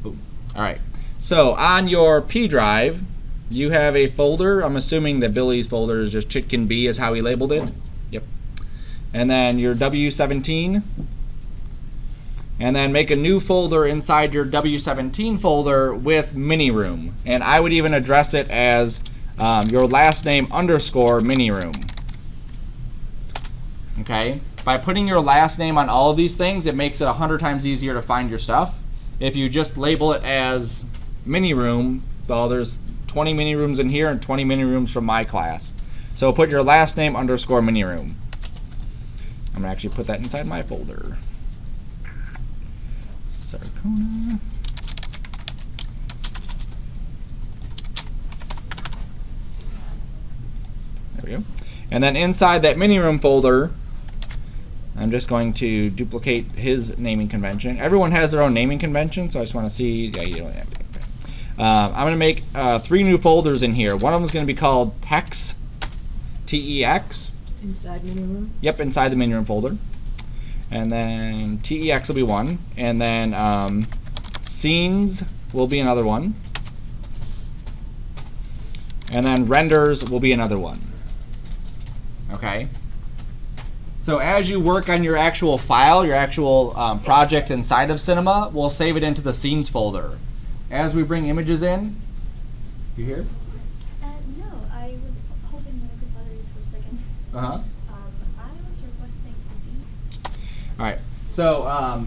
Ooh. All right. So on your P drive, you have a folder. I'm assuming that Billy's folder is just Chicken B is how he labeled it. Yep. And then your W17. And then make a new folder inside your W17 folder with mini room. And I would even address it as your last name underscore mini room. Okay? By putting your last name on all of these things, it makes it 100 times easier to find your stuff. If you just label it as mini room, well, there's 20 mini rooms in here and 20 mini rooms from my class. So put your last name underscore mini room. I'm going to actually put that inside my folder. Sarcona. There we go. And then inside that mini room folder, I'm just going to duplicate his naming convention. Everyone has their own naming convention, so I just want to see. Yeah, you don't have to. Okay. I'm going to make 3 new folders in here. One of them is going to be called Tex, T-E-X. Inside mini room? Yep, inside the mini room folder. And then TEX will be one. And then scenes will be another one. And then renders will be another one. Okay? So as you work on your actual file, your actual project inside of Cinema, we'll save it into the scenes folder. As we bring images in, you here? No, I was hoping I could bother you for a second. Uh-huh. I was requesting to be. All right. So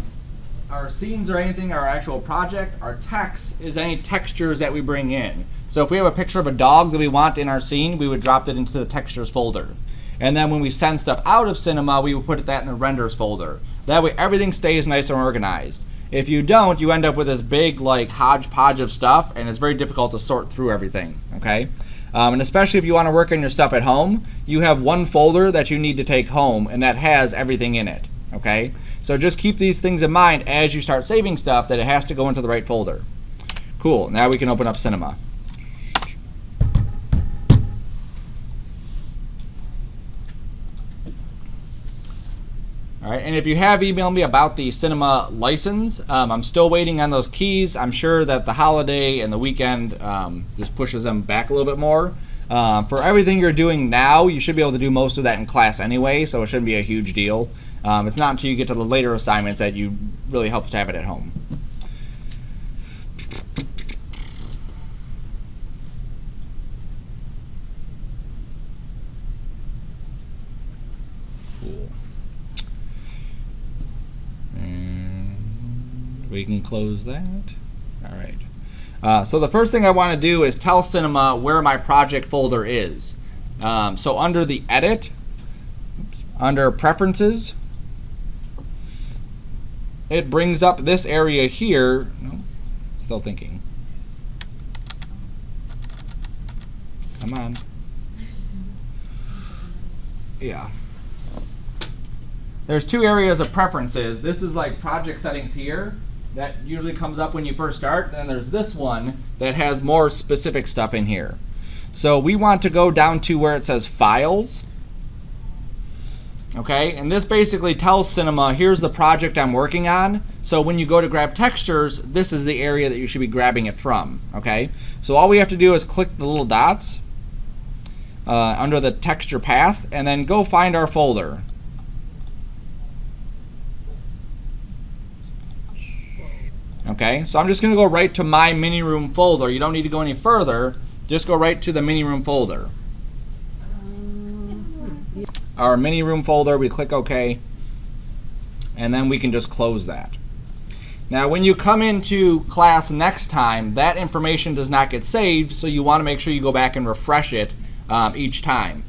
our scenes or anything, our actual project, our text is any textures that we bring in. So if we have a picture of a dog that we want in our scene, we would drop it into the textures folder. And then when we send stuff out of Cinema, we would put that in the renders folder. That way everything stays nice and organized. If you don't, you end up with this big like hodgepodge of stuff, and it's very difficult to sort through everything. Okay? And especially if you want to work on your stuff at home, you have one folder that you need to take home, and that has everything in it. Okay? So just keep these things in mind as you start saving stuff, that it has to go into the right folder. Cool. Now we can open up Cinema. All right, and if you have emailed me about the Cinema license, I'm still waiting on those keys. I'm sure that the holiday and the weekend just pushes them back a little bit more. For everything you're doing now, you should be able to do most of that in class anyway, so it shouldn't be a huge deal. It's not until you get to the later assignments that you really helps to have it at home. Cool. And we can close that. All right. So the first thing I want to do is tell Cinema where my project folder is. So under the Edit, under Preferences, it brings up this area here. No, still thinking. Come on. Yeah. There's 2 areas of preferences. This is like project settings here. That usually comes up when you first start. And then there's this one that has more specific stuff in here. So we want to go down to where it says Files. Okay, and this basically tells Cinema, here's the project I'm working on. So when you go to grab textures, this is the area that you should be grabbing it from. Okay, so all we have to do is click the little dots under the texture path, and then go find our folder. Okay, so I'm just going to go right to my mini room folder. You don't need to go any further. Just go right to the mini room folder. Our mini room folder, we click OK, and then we can just close that. Now when you come into class next time, that information does not get saved, so you want to make sure you go back and refresh it each time.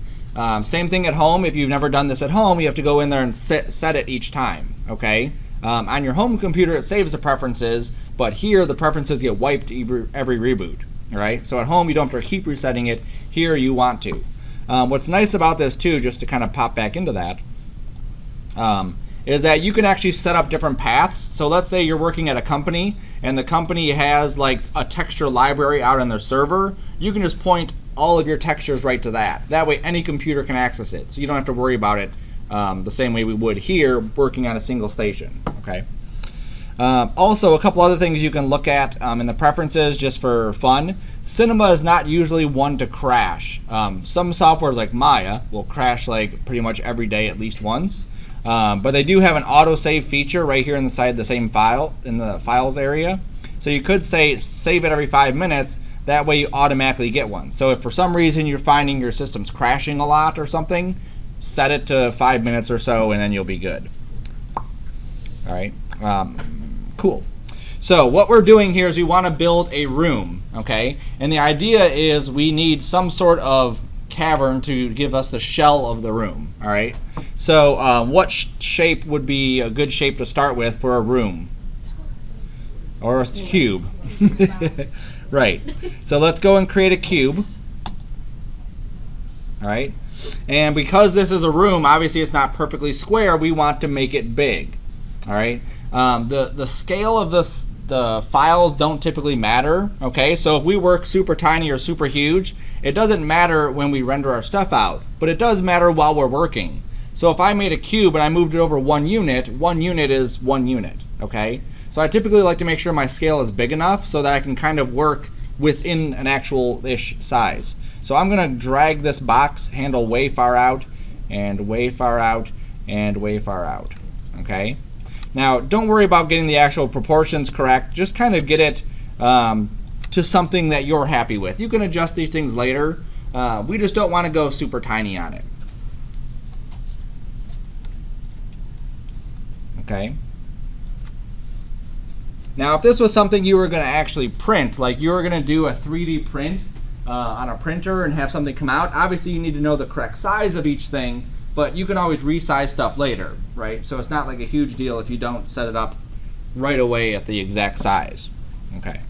Same thing at home. If you've never done this at home, you have to go in there and set it each time. Okay. On your home computer, it saves the preferences, but here the preferences get wiped every reboot. All right. So at home, you don't have to keep resetting it. Here, you want to. What's nice about this too, just to kind of pop back into that, is that you can actually set up different paths. So let's say you're working at a company, and the company has like a texture library out on their server. You can just point all of your textures right to that. That way, any computer can access it. So you don't have to worry about it the same way we would here working on a single station. Okay. Also, a couple other things you can look at in the preferences just for fun. Cinema is not usually one to crash. Some softwares like Maya will crash like pretty much every day at least once. But they do have an autosave feature right here inside the same file in the files area. So you could say save it every 5 minutes. That way you automatically get one. So if for some reason you're finding your system's crashing a lot or something, set it to 5 minutes or so and then you'll be good. All right. Cool. So what we're doing here is we want to build a room, okay? And the idea is we need some sort of cavern to give us the shell of the room, all right? So what shape would be a good shape to start with for a room? Or a cube. Right. So let's go and create a cube. All right. And because this is a room, obviously it's not perfectly square, we want to make it big. All right. The scale of the files don't typically matter. Okay. So if we work super tiny or super huge, it doesn't matter when we render our stuff out, but it does matter while we're working. So if I made a cube and I moved it over 1 unit is 1 unit. Okay. So I typically like to make sure my scale is big enough so that I can kind of work within an actual-ish size. So I'm going to drag this box handle way far out and way far out and way far out. Okay. Now don't worry about getting the actual proportions correct. Just kind of get it to something that you're happy with. You can adjust these things later. We just don't want to go super tiny on it. Okay. Now, if this was something you were going to actually print, like you were going to do a 3D print on a printer and have something come out, obviously you need to know the correct size of each thing, but you can always resize stuff later, right? So it's not like a huge deal if you don't set it up right away at the exact size. Okay.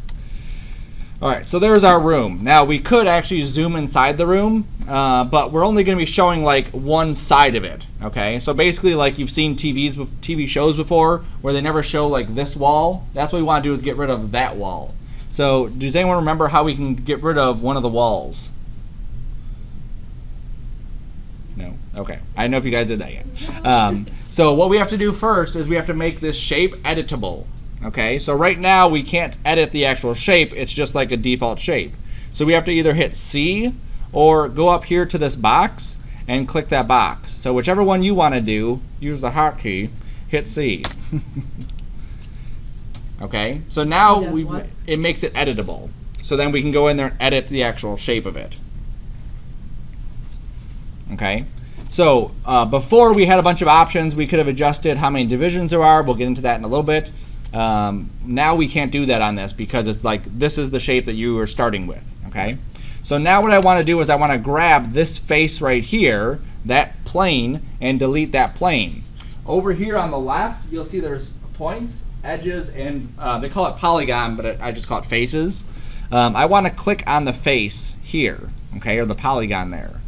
All right, so there's our room. Now, we could actually zoom inside the room, but we're only going to be showing like one side of it, okay? So basically, like you've seen TV shows before where they never show like this wall. That's what we want to do, is get rid of that wall. So does anyone remember how we can get rid of one of the walls? No? Okay. I don't know if you guys did that yet. So what we have to do first is we have to make this shape editable. Okay, so right now we can't edit the actual shape. It's just like a default shape. So we have to either hit C or go up here to this box and click that box. So whichever one you want to do, use the hotkey, hit C. Okay, so now it makes it editable. So then we can go in there and edit the actual shape of it. Okay, so before we had a bunch of options. We could have adjusted how many divisions there are. We'll get into that in a little bit. Now we can't do that on this because it's like this is the shape that you were starting with. Okay, so now what I want to do is I want to grab this face right here, that plane, and delete that plane. Over here on the left, you'll see there's points, edges, and they call it polygon, but I just call it faces. I want to click on the face here, okay, or the polygon there.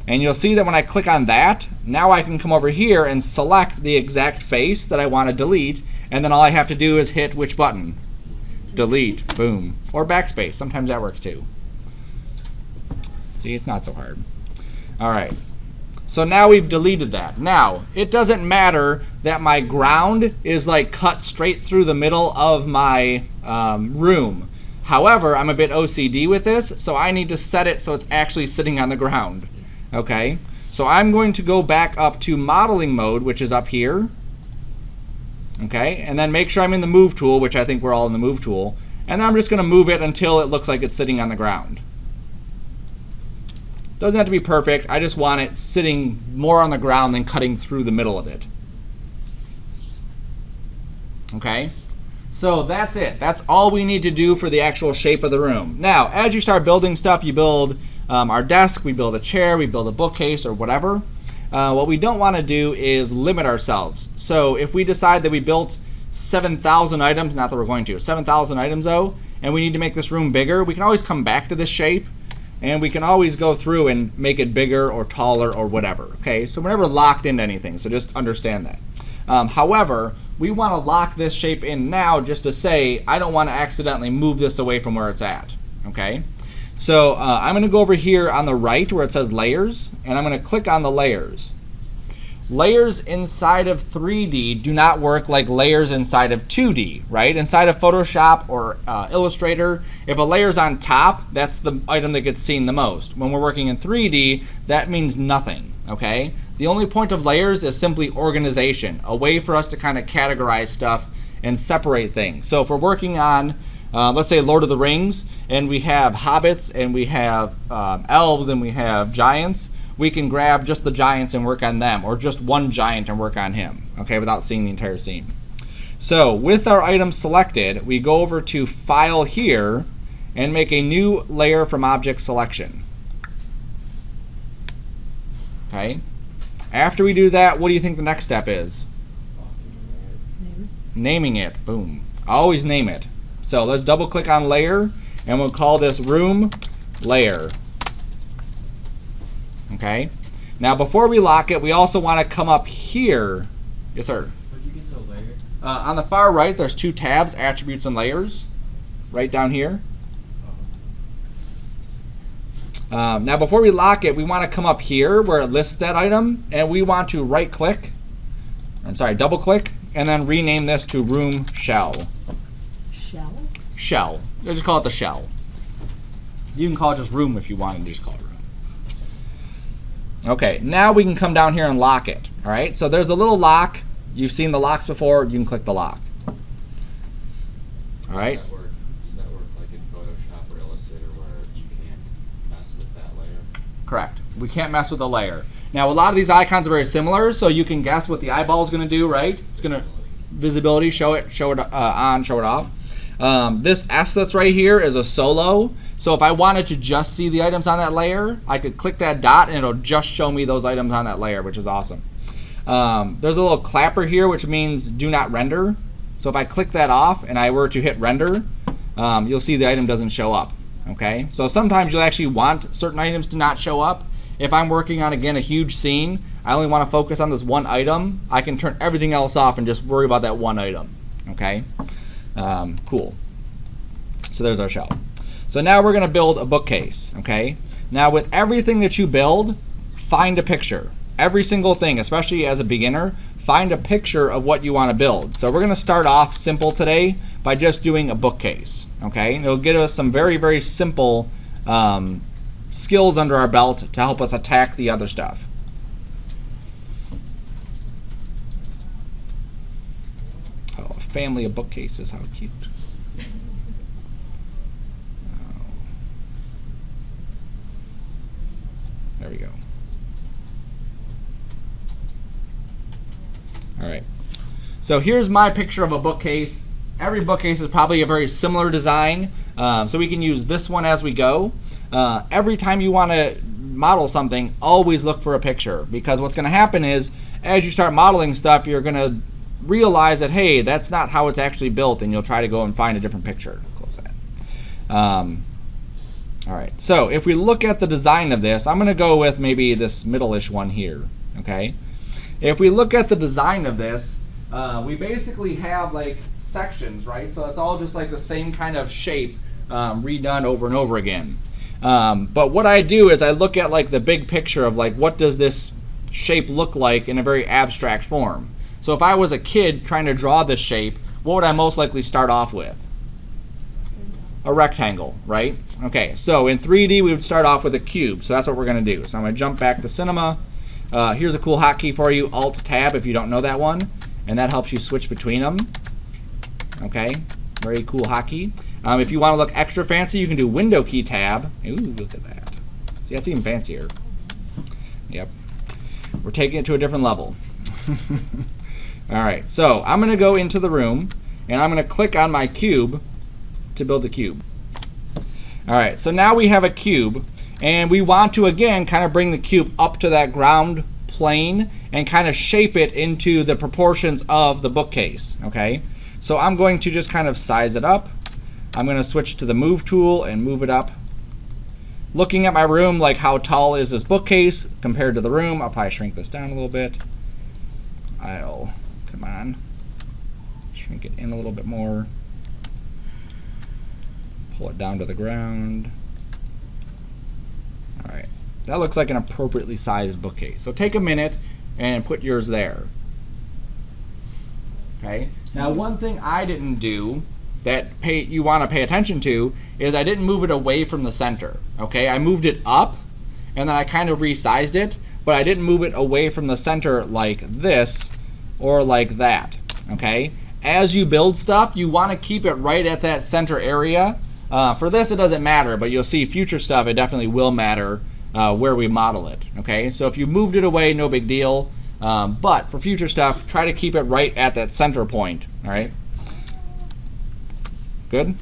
And you'll see that when I click on that, now I can come over here and select the exact face that I want to delete, and then all I have to do is hit which button? Delete, boom. Or backspace, sometimes that works too. See, it's not so hard. All right, so now we've deleted that. Now, it doesn't matter that my ground is like cut straight through the middle of my room. However, I'm a bit OCD with this, so I need to set it so it's actually sitting on the ground. Okay, so I'm going to go back up to modeling mode, which is up here. Okay, and then make sure I'm in the move tool, which I think we're all in the move tool. And then I'm just going to move it until it looks like it's sitting on the ground. Doesn't have to be perfect. I just want it sitting more on the ground than cutting through the middle of it. Okay, so that's it. That's all we need to do for the actual shape of the room. Now, as you start building stuff, you build our desk, we build a chair, we build a bookcase, or whatever. What we don't want to do is limit ourselves. So if we decide that we built 7,000 items, not that we're going to, 7,000 items though, and we need to make this room bigger, we can always come back to this shape, and we can always go through and make it bigger or taller or whatever. Okay, so we're never locked into anything, so just understand that. However, we want to lock this shape in now just to say, I don't want to accidentally move this away from where it's at. Okay? So I'm going to go over here on the right where it says layers, and I'm going to click on the layers. layers inside of 3D do not work like layers inside of 2D, right? Inside of Photoshop or Illustrator, if a layer's on top, that's the item that gets seen the most. When we're working in 3D, that means nothing, okay? The only point of layers is simply organization, a way for us to kind of categorize stuff and separate things. So if we're working on, let's say Lord of the Rings, and we have hobbits, and we have elves, and we have giants, we can grab just the giants and work on them, or just one giant and work on him, okay, without seeing the entire scene. So with our item selected, we go over to File here and make a new layer from Object Selection. Okay. After we do that, what do you think the next step is? Naming it. Boom. Always name it. So let's double click on Layer, and we'll call this Room Layer. Okay. Now before we lock it, we also want to come up here. Yes, sir. How'd you get to a layer? On the far right, there's two tabs, Attributes and Layers, right down here. Now before we lock it, we want to come up here where it lists that item, and we want to double click, and then rename this to Room Shell. Shell? Shell. Just call it the shell. You can call it just Room if you want, and just call it Room. Okay, now we can come down here and lock it. All right, so there's a little lock. You've seen the locks before. You can click the lock. All right. Does that work like in Photoshop or Illustrator where you can't mess with that layer? Correct. We can't mess with the layer. Now, a lot of these icons are very similar, so you can guess what the eyeball is going to do, right? It's going to visibility, show it on, show it off. This S that's right here is a solo. So if I wanted to just see the items on that layer, I could click that dot and it'll just show me those items on that layer, which is awesome. There's a little clapper here, which means do not render. So if I click that off and I were to hit render, you'll see the item doesn't show up. Okay, so sometimes you'll actually want certain items to not show up. If I'm working on, again, a huge scene, I only want to focus on this one item, I can turn everything else off and just worry about that one item. Okay, cool. So there's our shell. So now we're going to build a bookcase. Okay, now with everything that you build, find a picture. Every single thing, especially as a beginner, find a picture of what you want to build. So we're going to start off simple today by just doing a bookcase. Okay, and it'll give us some very, very simple skills under our belt to help us attack the other stuff. Oh, a family of bookcases, how cute. Oh. There we go. All right, so here's my picture of a bookcase. Every bookcase is probably a very similar design, so we can use this one as we go. Every time you want to model something, always look for a picture, because what's going to happen is as you start modeling stuff, you're going to realize that, hey, that's not how it's actually built, and you'll try to go and find a different picture. Close that. All right, so if we look at the design of this, I'm going to go with maybe this middle-ish one here. Okay. If we look at the design of this, we basically have like sections, right? So it's all just like the same kind of shape redone over and over again. But what I do is I look at like the big picture of like what does this shape look like in a very abstract form. So if I was a kid trying to draw this shape, what would I most likely start off with? A rectangle, right? Okay, so in 3D we would start off with a cube. So that's what we're going to do. So I'm going to jump back to Cinema. Here's a cool hotkey for you, Alt-Tab if you don't know that one, and that helps you switch between them. Okay, very cool hotkey. If you want to look extra fancy, you can do Window key Tab. Ooh, look at that. See, that's even fancier. Yep, we're taking it to a different level. All right, so I'm going to go into the room, and I'm going to click on my cube to build the cube. All right, so now we have a cube. And we want to, again, kind of bring the cube up to that ground plane and kind of shape it into the proportions of the bookcase, okay? So I'm going to just kind of size it up. I'm going to switch to the Move tool and move it up. Looking at my room, like how tall is this bookcase compared to the room? I'll probably shrink this down a little bit. Come on, shrink it in a little bit more. Pull it down to the ground. All right, that looks like an appropriately sized bookcase. So take a minute, and put yours there. Okay. Now, one thing I didn't do that you want to pay attention to is I didn't move it away from the center. Okay, I moved it up, and then I kind of resized it, but I didn't move it away from the center like this or like that. Okay. As you build stuff, you want to keep it right at that center area. For this, it doesn't matter, but you'll see future stuff, it definitely will matter where we model it. Okay, so if you moved it away, no big deal. But for future stuff, try to keep it right at that center point. All right. Good.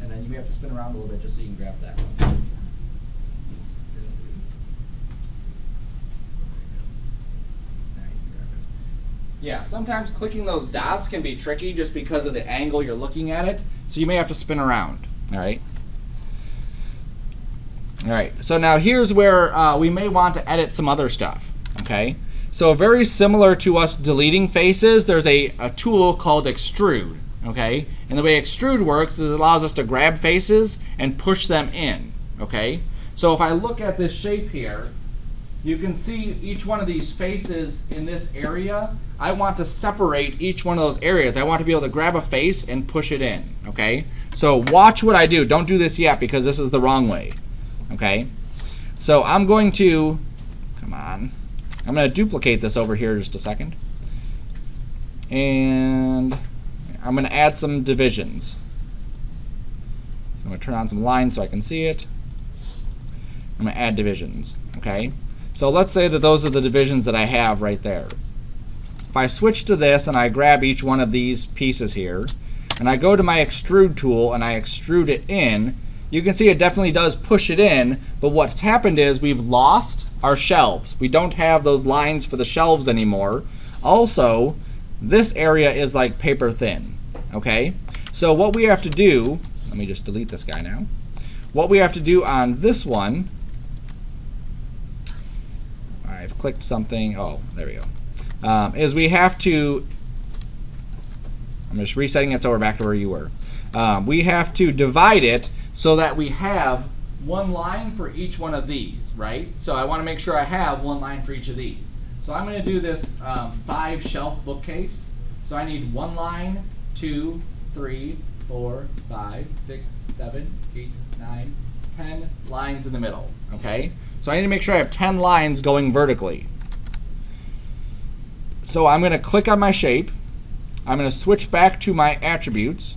And then you may have to spin around a little bit just so you can grab that one. Yeah, sometimes clicking those dots can be tricky just because of the angle you're looking at it, so you may have to spin around. All right. All right, so now here's where we may want to edit some other stuff. Okay, so very similar to us deleting faces, there's a tool called extrude. Okay, and the way extrude works is it allows us to grab faces and push them in. Okay, so if I look at this shape here, you can see each one of these faces in this area. I want to separate each one of those areas. I want to be able to grab a face and push it in. Okay, so watch what I do. Don't do this yet because this is the wrong way. Okay, so I'm going to, I'm going to duplicate this over here just a second. And I'm going to add some divisions. So I'm going to turn on some lines so I can see it. I'm going to add divisions. Okay, so let's say that those are the divisions that I have right there. If I switch to this and I grab each one of these pieces here, and I go to my extrude tool and I extrude it in, you can see it definitely does push it in, but what's happened is we've lost our shelves. We don't have those lines for the shelves anymore. Also, this area is like paper thin. Okay, so what we have to do, let me just delete this guy now. What we have to do on this one, I've clicked something, oh, there we go, is we have to, I'm just resetting it so we're back to where you were. We have to divide it so that we have one line for each one of these, right? So I want to make sure I have one line for each of these. So I'm going to do this 5 shelf bookcase. So I need one line, 2, 3, 4, 5, 6, 7, 8, 9, 10 lines in the middle. Okay? So I need to make sure I have 10 lines going vertically. So I'm going to click on my shape. I'm going to switch back to my attributes.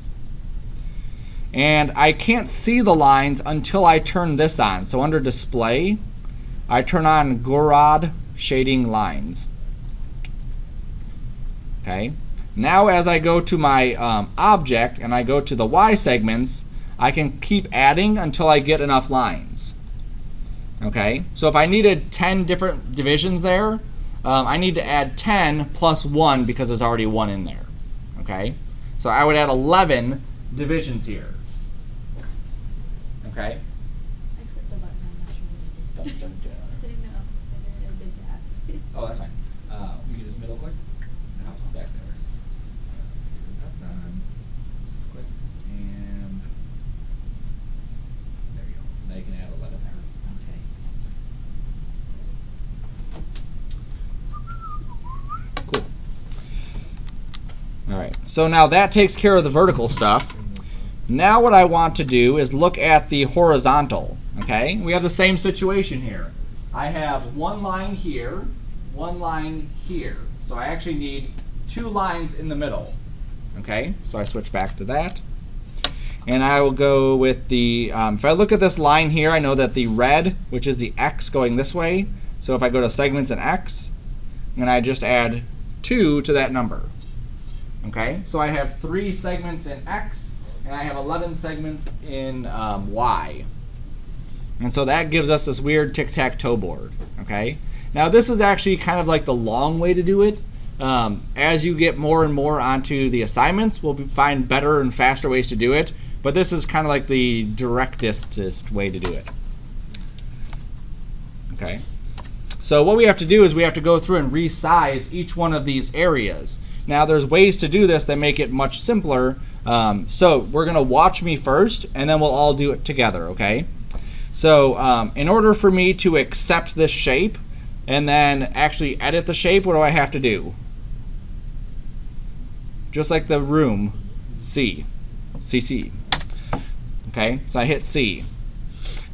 And I can't see the lines until I turn this on. So under display, I turn on Gouraud shading lines. Okay. Now as I go to my object and I go to the Y segments, I can keep adding until I get enough lines. Okay. So if I needed 10 different divisions there, I need to add 10 plus 1 because there's already 1 in there. Okay. So I would add 11 divisions here. Okay. I clicked the button, I'm not sure what it did. I didn't know that I did that. Oh, that's fine. We can just middle click. And I'll just back there. That's on. Let's just click. And there you go. Now you can add 11 there. Okay. Cool. All right. So now that takes care of the vertical stuff. Now what I want to do is look at the horizontal. Okay, we have the same situation here. I have one line here, one line here. So I actually need 2 lines in the middle. Okay, so I switch back to that. And I will go with the, if I look at this line here, I know that the red, which is the X going this way. So if I go to segments and X, and I just add 2 to that number. Okay, so I have 3 segments in X, and I have 11 segments in Y. And so that gives us this weird tic-tac-toe board. Okay. Now this is actually kind of like the long way to do it. As you get more and more onto the assignments, we'll find better and faster ways to do it. But this is kind of like the directest way to do it. Okay. So what we have to do is we have to go through and resize each one of these areas. Now there's ways to do this that make it much simpler. So we're going to watch me first, and then we'll all do it together, okay? So in order for me to accept this shape and then actually edit the shape, what do I have to do? Just like the room, C. CC. Okay, so I hit C.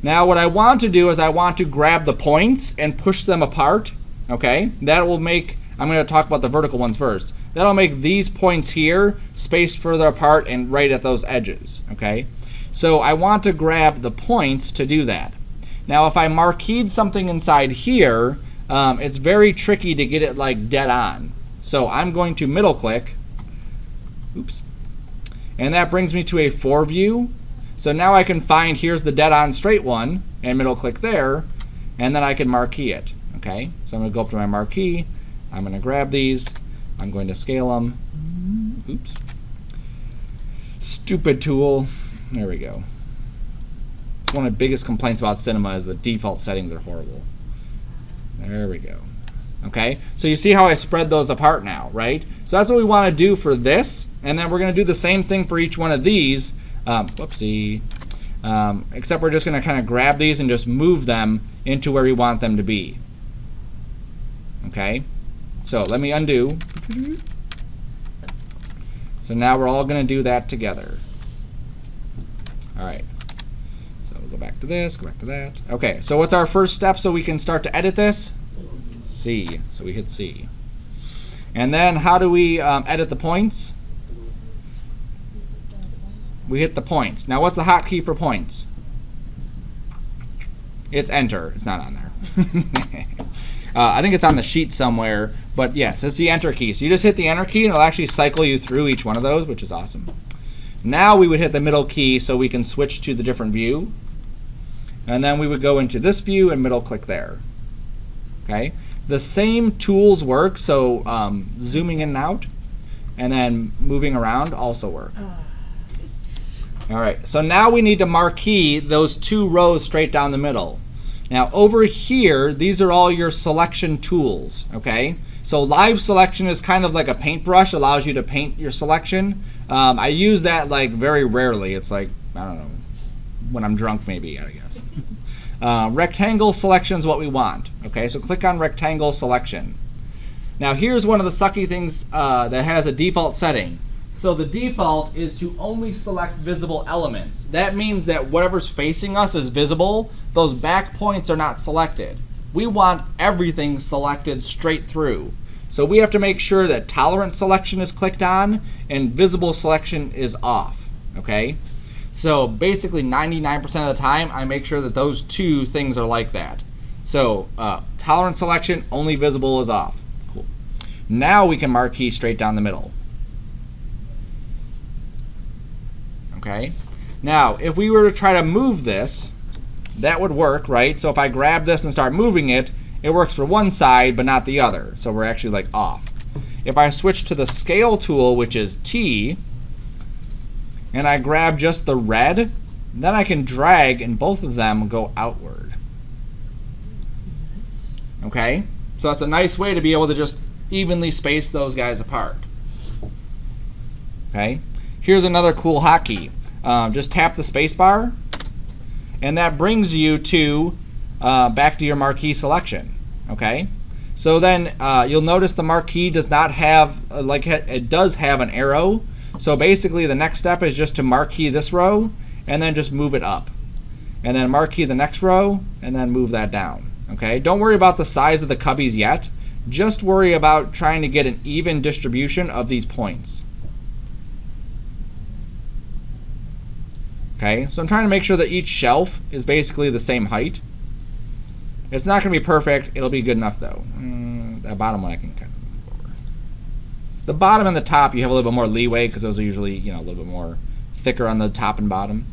Now what I want to do is I want to grab the points and push them apart. Okay, that will make, I'm going to talk about the vertical ones first. That'll make these points here spaced further apart and right at those edges. Okay, so I want to grab the points to do that. Now if I marqueed something inside here, it's very tricky to get it like dead on. So I'm going to middle click. Oops. And that brings me to a 4 view. So now I can find, here's the dead on straight one, and middle click there, and then I can marquee it. Okay, so I'm going to go up to my marquee. I'm going to grab these. I'm going to scale them. Oops. Stupid tool. There we go. It's one of the biggest complaints about cinema is the default settings are horrible. There we go. Okay, so you see how I spread those apart now, right? So that's what we want to do for this, and then we're going to do the same thing for each one of these. Whoopsie. Except we're just going to kind of grab these and just move them into where we want them to be. Okay, so let me undo. So now we're all going to do that together. All right, so we'll go back to this, go back to that. Okay, so what's our first step so we can start to edit this? C. So we hit C. And then how do we edit the points? We hit the points. Now what's the hotkey for points? It's enter. It's not on there. I think it's on the sheet somewhere, but yes, it's the enter key. So you just hit the enter key and it'll actually cycle you through each one of those, which is awesome. Now we would hit the middle key so we can switch to the different view. And then we would go into this view and middle click there. Okay. The same tools work, so zooming in and out and then moving around also work. All right, so now we need to marquee those 2 rows straight down the middle. Now over here, these are all your selection tools, okay? So live selection is kind of like a paintbrush, allows you to paint your selection. I use that like very rarely. It's like, I don't know, when I'm drunk maybe, I guess. Rectangle selection is what we want, okay? So click on rectangle selection. Now here's one of the sucky things that has a default setting. So the default is to only select visible elements. That means that whatever's facing us is visible. Those back points are not selected. We want everything selected straight through. So we have to make sure that tolerance selection is clicked on and visible selection is off, okay? So basically 99% of the time I make sure that those 2 things are like that. So tolerance selection, only visible is off. Cool. Now we can marquee straight down the middle. Okay. Now, if we were to try to move this, that would work, right? So if I grab this and start moving it, it works for one side but not the other. So we're actually like off. If I switch to the scale tool, which is T, and I grab just the red, then I can drag and both of them go outward. Okay? So that's a nice way to be able to just evenly space those guys apart. Okay? Here's another cool hotkey. Just tap the space bar, and that brings you to back to your marquee selection. Okay, so then you'll notice the marquee does not have it does have an arrow. So basically, the next step is just to marquee this row, and then just move it up, and then marquee the next row, and then move that down. Okay, don't worry about the size of the cubbies yet. Just worry about trying to get an even distribution of these points. Okay, so I'm trying to make sure that each shelf is basically the same height. It's not going to be perfect. It'll be good enough, though. That bottom one I can kind of move over. The bottom and the top, you have a little bit more leeway because those are usually, a little bit more thicker on the top and bottom.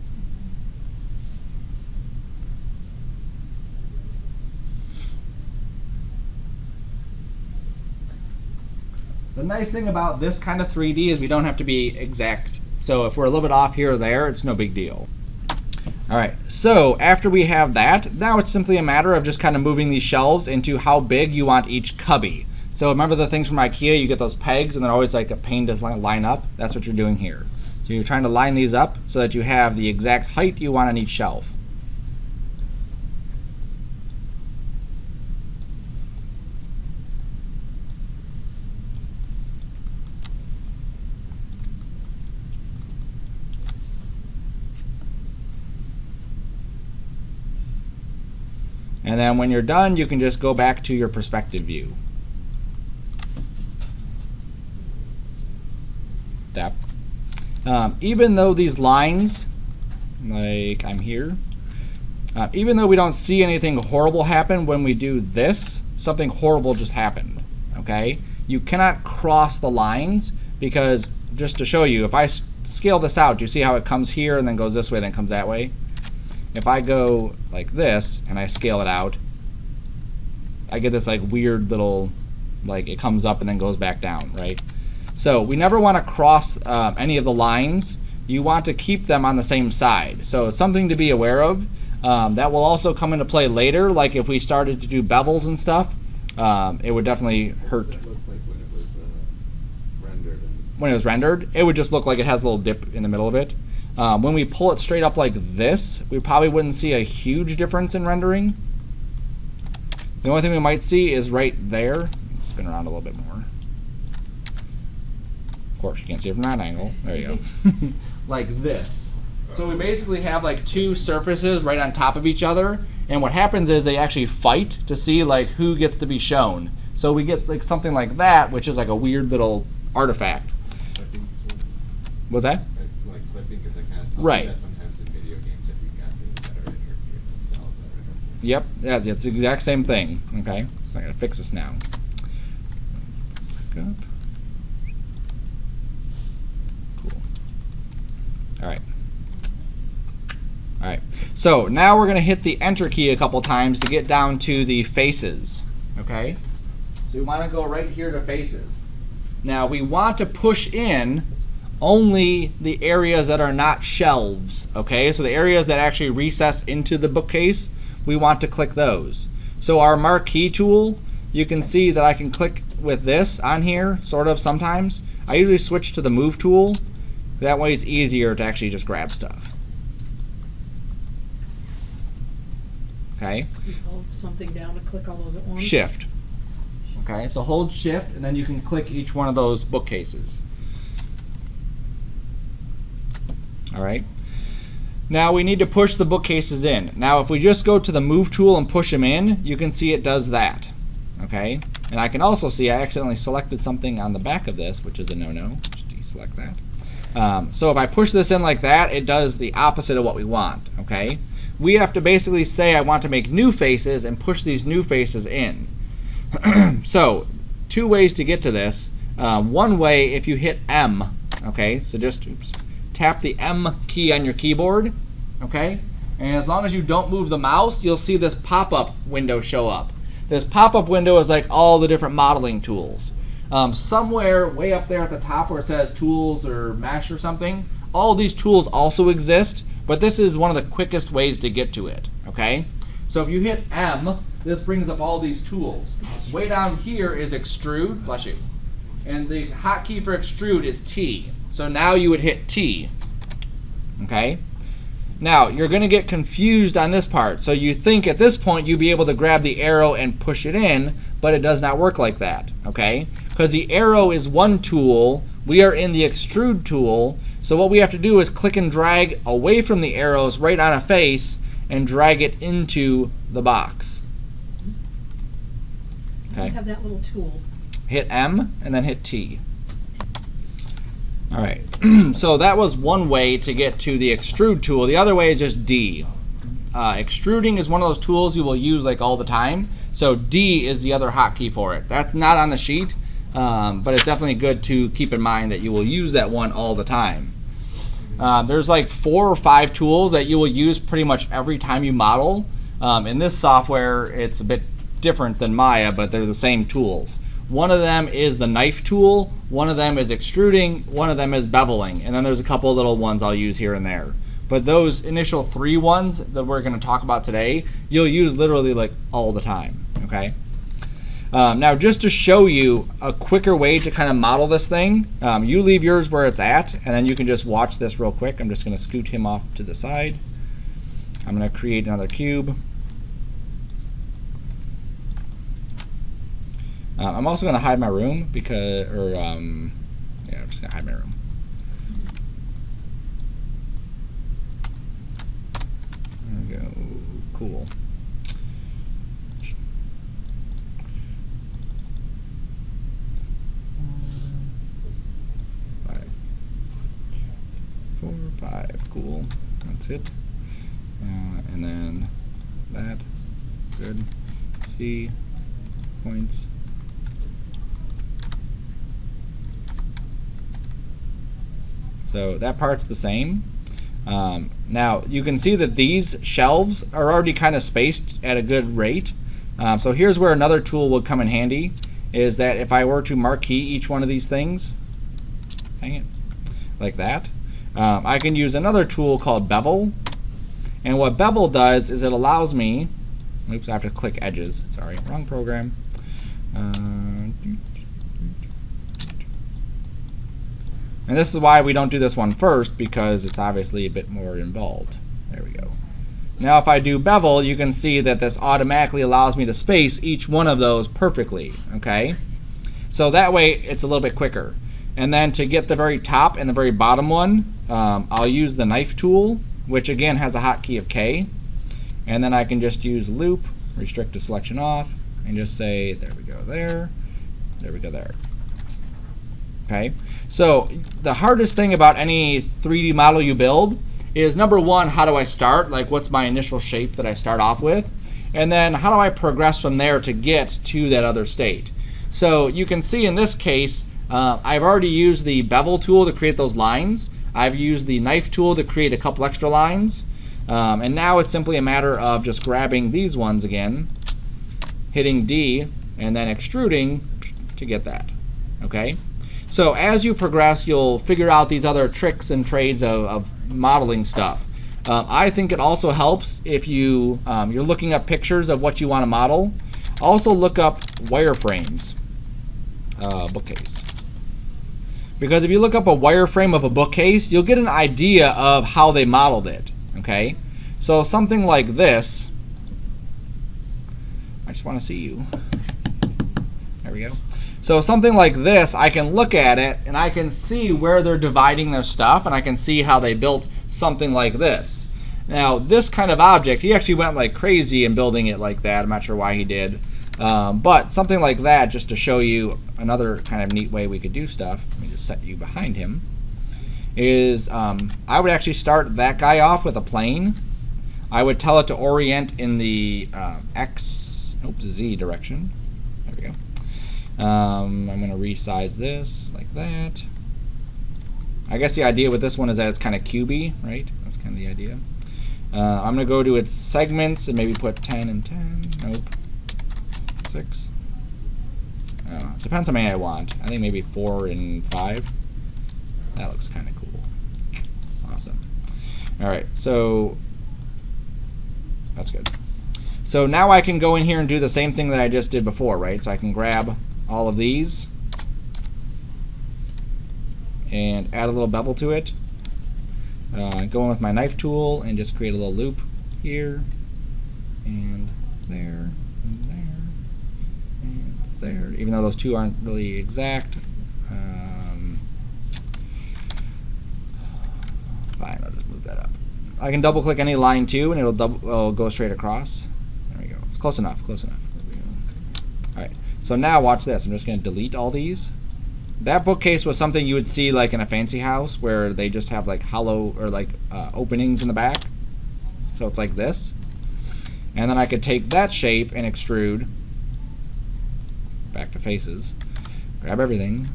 The nice thing about this kind of 3D is we don't have to be exact. So if we're a little bit off here or there, it's no big deal. All right, so after we have that, now it's simply a matter of just kind of moving these shelves into how big you want each cubby. So remember the things from IKEA, you get those pegs and they're always like a pain to line up? That's what you're doing here. So you're trying to line these up so that you have the exact height you want on each shelf. And then when you're done, you can just go back to your perspective view. That. Even though these lines, like I'm here, even though we don't see anything horrible happen when we do this, something horrible just happened, okay? You cannot cross the lines because, just to show you, if I scale this out, you see how it comes here and then goes this way, then comes that way? If I go like this and I scale it out, I get this like weird little, like it comes up and then goes back down, right? So we never want to cross any of the lines. You want to keep them on the same side. So it's something to be aware of. That will also come into play later, like if we started to do bevels and stuff, it would definitely hurt. What does that look like when it was rendered? When it was rendered, it would just look like it has a little dip in the middle of it. When we pull it straight up like this, we probably wouldn't see a huge difference in rendering. The only thing we might see is right there. Let's spin around a little bit more. Of course, you can't see it from that angle. There you go. Like this. So we basically have like two surfaces right on top of each other, and what happens is they actually fight to see like who gets to be shown. So we get like something like that, which is like a weird little artifact. Was that? Like clipping, because I kind of see right. that sometimes in video games if you've got things that are interfered, like solids that are interfered. Yep, yeah, it's the exact same thing. Okay, so I gotta fix this now. Back up. Cool. All right. All right. So now we're gonna hit the Enter key a couple times to get down to the faces. Okay. So we want to go right here to faces. Now we want to push in only the areas that are not shelves, okay? So the areas that actually recess into the bookcase, we want to click those. So our marquee tool, you can see that I can click with this on here, sort of sometimes. I usually switch to the move tool. That way it's easier to actually just grab stuff. Okay? You hold something down to click all those at once? Shift. Okay, so hold shift and then you can click each one of those bookcases. All right. Now we need to push the bookcases in. Now if we just go to the move tool and push them in, you can see it does that. Okay. And I can also see I accidentally selected something on the back of this, which is a no-no. Just deselect that. So if I push this in like that, it does the opposite of what we want. Okay. We have to basically say I want to make new faces and push these new faces in. So two ways to get to this. One way, if you hit M, okay, so just tap the M key on your keyboard, okay, and as long as you don't move the mouse, you'll see this pop-up window show up. This pop-up window is like all the different modeling tools. Somewhere way up there at the top where it says tools or mesh or something, all these tools also exist, but this is one of the quickest ways to get to it, okay? So if you hit M, this brings up all these tools. Way down here is extrude, bless you, and the hotkey for extrude is T. So now you would hit T, okay? Now you're gonna get confused on this part. So you think at this point you'd be able to grab the arrow and push it in, but it does not work like that, okay? Because the arrow is one tool, we are in the extrude tool, so what we have to do is click and drag away from the arrows right on a face and drag it into the box. I have that little tool. Hit M and then hit T. All right, so that was one way to get to the extrude tool. The other way is just D. Extruding is one of those tools you will use like all the time. So D is the other hotkey for it. That's not on the sheet, but it's definitely good to keep in mind that you will use that one all the time. There's like 4 or 5 tools that you will use pretty much every time you model. In this software, it's a bit different than Maya, but they're the same tools. One of them is the knife tool, one of them is extruding, one of them is beveling, and then there's a couple of little ones I'll use here and there. But those initial 3 ones that we're going to talk about today, you'll use literally like all the time, okay? Now, just to show you a quicker way to kind of model this thing, you leave yours where it's at, and then you can just watch this real quick. I'm just going to scoot him off to the side. I'm going to create another cube. I'm also going to hide my room because, yeah, I'm just going to hide my room. There we go. Cool. 4, 5, cool. That's it. And then that, good. C, points. So that part's the same. Now you can see that these shelves are already kind of spaced at a good rate. So here's where another tool would come in handy, is that if I were to marquee each one of these things, dang it, like that, I can use another tool called bevel. And what bevel does is it allows me, oops, I have to click edges, sorry, wrong program. And this is why we don't do this one first, because it's obviously a bit more involved. There we go. Now if I do bevel, you can see that this automatically allows me to space each one of those perfectly, okay? So that way it's a little bit quicker. And then to get the very top and the very bottom one, I'll use the knife tool, which again has a hotkey of K. And then I can just use loop, restrict the selection off, and just say, there we go there, there we go there. Okay, so the hardest thing about any 3D model you build is, number one, how do I start? Like, what's my initial shape that I start off with? And then how do I progress from there to get to that other state? So you can see in this case, I've already used the bevel tool to create those lines. I've used the knife tool to create a couple extra lines. And now it's simply a matter of just grabbing these ones again, hitting D, and then extruding to get that. Okay? So as you progress, you'll figure out these other tricks and trades of modeling stuff. I think it also helps if you're looking up pictures of what you want to model. Also look up wireframes, bookcase. Because if you look up a wireframe of a bookcase, you'll get an idea of how they modeled it. Okay? So something like this, I just want to see you. There we go. So something like this, I can look at it and I can see where they're dividing their stuff, and I can see how they built something like this. Now this kind of object, he actually went like crazy in building it like that. I'm not sure why he did. But something like that, just to show you another kind of neat way we could do stuff, let me just set you behind him, is I would actually start that guy off with a plane. I would tell it to orient in the Z direction. There we go. I'm going to resize this like that. I guess the idea with this one is that it's kind of cubey, right? That's kind of the idea. I'm going to go to its segments and maybe put 10 and 10. Nope. 6. I don't know. Depends how many I want. I think maybe 4 and 5. That looks kind of cool. Awesome. All right, so that's good. So now I can go in here and do the same thing that I just did before, right? So I can grab all of these and add a little bevel to it. Go in with my knife tool and just create a little loop here and there and there and there, even though those two aren't really exact. Fine, I'll just move that up. I can double click any line too and it'll go straight across. There we go. It's close enough, close enough. Alright, so now watch this. I'm just going to delete all these. That bookcase was something you would see like in a fancy house where they just have like hollow or like openings in the back. So it's like this. And then I could take that shape and extrude back to faces. Grab everything.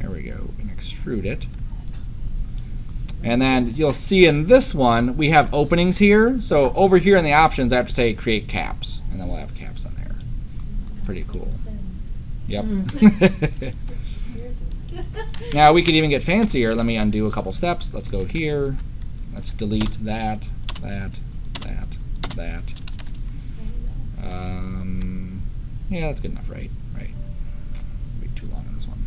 There we go. And extrude it. And then you'll see in this one, we have openings here. So over here in the options, I have to say create caps. And then we'll have caps on there. Pretty cool. Yep. Now we could even get fancier. Let me undo a couple steps. Let's go here. Let's delete that, that, that, that, Yeah, that's good enough, right? Right. Way too long on this one.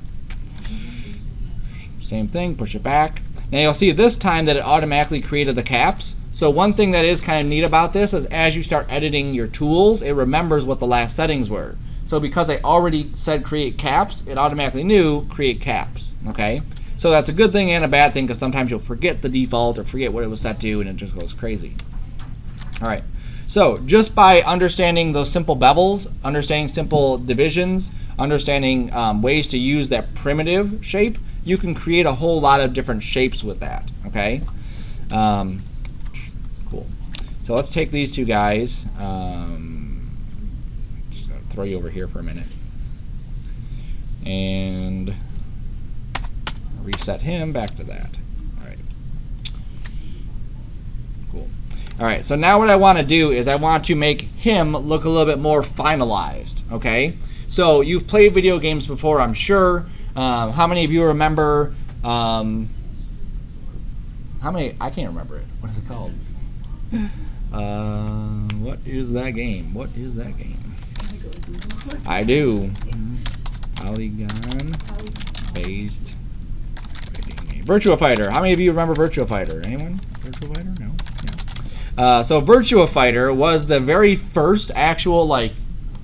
Same thing, push it back. Now you'll see this time that it automatically created the caps. So one thing that is kind of neat about this is as you start editing your tools, it remembers what the last settings were. So because I already said create caps, it automatically knew create caps, okay? So that's a good thing and a bad thing because sometimes you'll forget the default or forget what it was set to and it just goes crazy. All right, so just by understanding those simple bevels, understanding simple divisions, understanding ways to use that primitive shape, you can create a whole lot of different shapes with that, okay? Cool. So let's take these two guys. Just throw you over here for a minute. And reset him back to that. All right. Cool. All right, so now what I want to do is I want to make him look a little bit more finalized, okay? So you've played video games before, I'm sure. How many of you remember, how many, I can't remember it. What is it called? What is that game? What is that game? I do. Polygon-based fighting game. Virtua Fighter. How many of you remember Virtua Fighter? Anyone? Virtua Fighter? No? Yeah. So Virtua Fighter was the very first actual, like,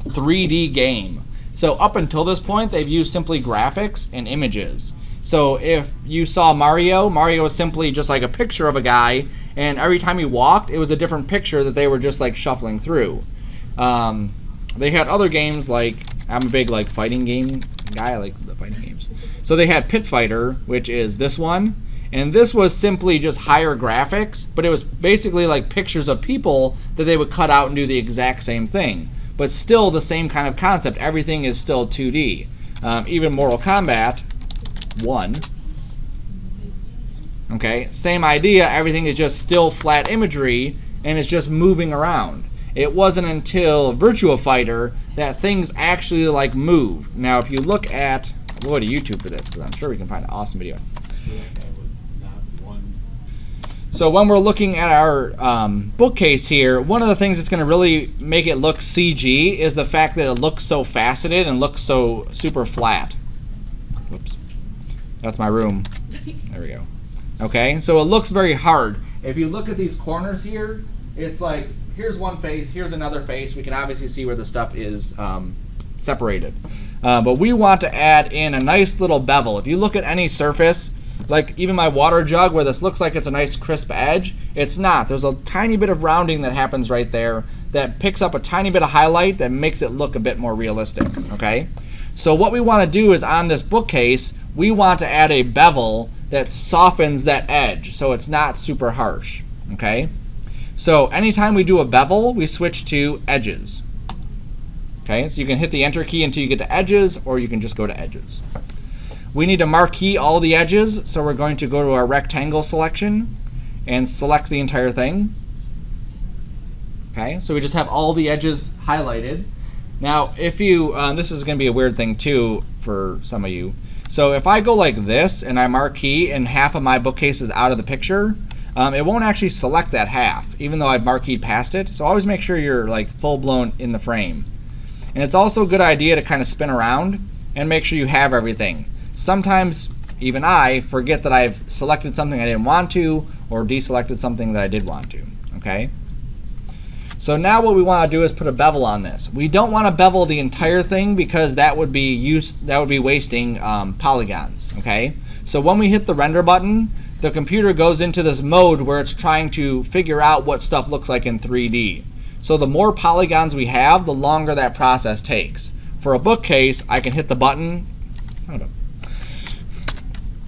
3D game. So up until this point, they've used simply graphics and images. So if you saw Mario was simply just like a picture of a guy, and every time he walked, it was a different picture that they were just like shuffling through. They had other games like, I'm a big like fighting game guy, I like the fighting games. So they had Pit Fighter, which is this one, and this was simply just higher graphics, but it was basically like pictures of people that they would cut out and do the exact same thing. But still the same kind of concept. Everything is still 2D. Even Mortal Kombat 1. Okay, same idea. Everything is just still flat imagery, and it's just moving around. It wasn't until Virtua Fighter that things actually like move. Now, if you look at, we'll go to YouTube for this because I'm sure we can find an awesome video. So when we're looking at our bookcase here, one of the things that's going to really make it look CG is the fact that it looks so faceted and looks so super flat. Whoops. That's my room. There we go. Okay, so it looks very hard. If you look at these corners here, it's like, here's one face, here's another face. We can obviously see where the stuff is separated. But we want to add in a nice little bevel. If you look at any surface, like even my water jug where this looks like it's a nice crisp edge, it's not. There's a tiny bit of rounding that happens right there that picks up a tiny bit of highlight that makes it look a bit more realistic, okay? So what we want to do is on this bookcase, we want to add a bevel that softens that edge so it's not super harsh, okay? So anytime we do a bevel, we switch to edges. Okay, so you can hit the enter key until you get to edges, or you can just go to edges. We need to marquee all the edges, so we're going to go to our rectangle selection and select the entire thing. Okay, so we just have all the edges highlighted. Now, if you, this is going to be a weird thing too for some of you. So if I go like this and I marquee and half of my bookcase is out of the picture, it won't actually select that half, even though I've marqueed past it. So always make sure you're like full blown in the frame. And it's also a good idea to kind of spin around and make sure you have everything. Sometimes even I forget that I've selected something I didn't want to or deselected something that I did want to, okay? So now what we want to do is put a bevel on this. We don't want to bevel the entire thing because that would be wasting polygons, okay? So when we hit the render button, the computer goes into this mode where it's trying to figure out what stuff looks like in 3D. So the more polygons we have, the longer that process takes. For a bookcase, I can hit the button.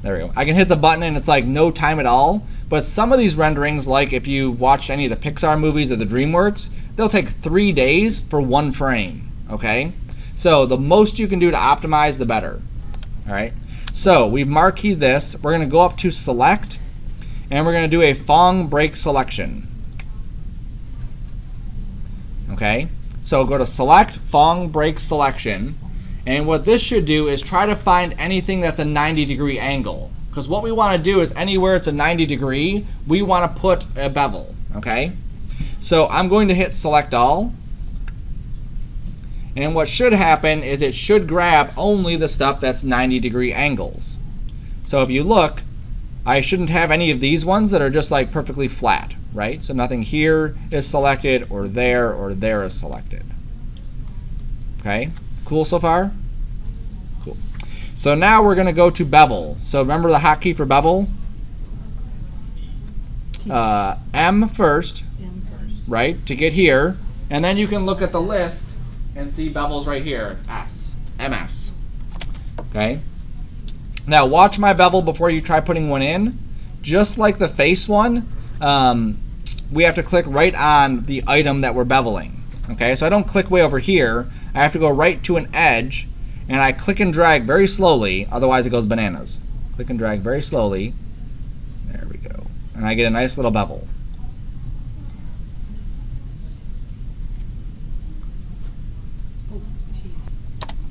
There we go. I can hit the button and it's like no time at all. But some of these renderings, like if you watch any of the Pixar movies or the DreamWorks, they'll take 3 days for one frame, okay? So the most you can do to optimize, the better, all right? So we've marqueed this. We're going to go up to select, and we're going to do a Phong break selection. Okay, so go to select, Phong break selection, and what this should do is try to find anything that's a 90-degree angle. Because what we want to do is anywhere it's a 90 degree, we want to put a bevel, okay? So I'm going to hit select all. And what should happen is it should grab only the stuff that's 90-degree angles. So if you look, I shouldn't have any of these ones that are just like perfectly flat, right? So nothing here is selected or there is selected. Okay, cool so far? Cool. So now we're going to go to bevel. So remember the hotkey for bevel? M first, right, to get here. And then you can look at the list and see bevels right here. It's S, MS. Okay. Now watch my bevel before you try putting one in. Just like the face one, we have to click right on the item that we're beveling. Okay, so I don't click way over here. I have to go right to an edge, and I click and drag very slowly, otherwise it goes bananas. Click and drag very slowly. There we go. And I get a nice little bevel.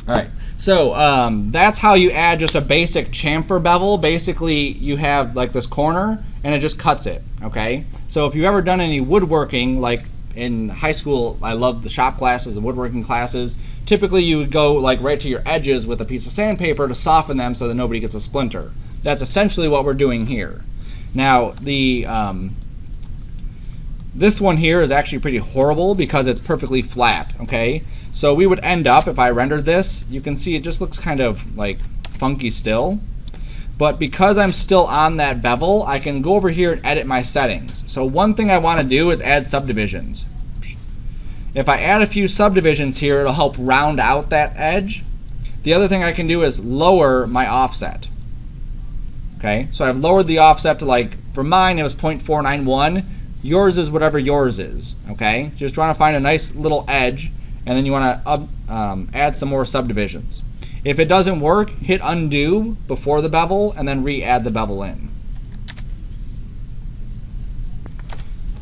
All right, so that's how you add just a basic chamfer bevel. Basically, you have like this corner, and it just cuts it, okay? So if you've ever done any woodworking, like in high school, I loved the shop classes and woodworking classes. Typically, you would go like right to your edges with a piece of sandpaper to soften them so that nobody gets a splinter. That's essentially what we're doing here. Now, this one here is actually pretty horrible because it's perfectly flat, okay? So we would end up, if I rendered this, you can see it just looks kind of like funky still. But because I'm still on that bevel, I can go over here and edit my settings. So one thing I want to do is add subdivisions. If I add a few subdivisions here, it'll help round out that edge. The other thing I can do is lower my offset. Okay, so I've lowered the offset to, like, for mine it was 0.491. Yours is whatever yours is. Okay, just trying to find a nice little edge, and then you want to add some more subdivisions. If it doesn't work, hit undo before the bevel and then re-add the bevel in.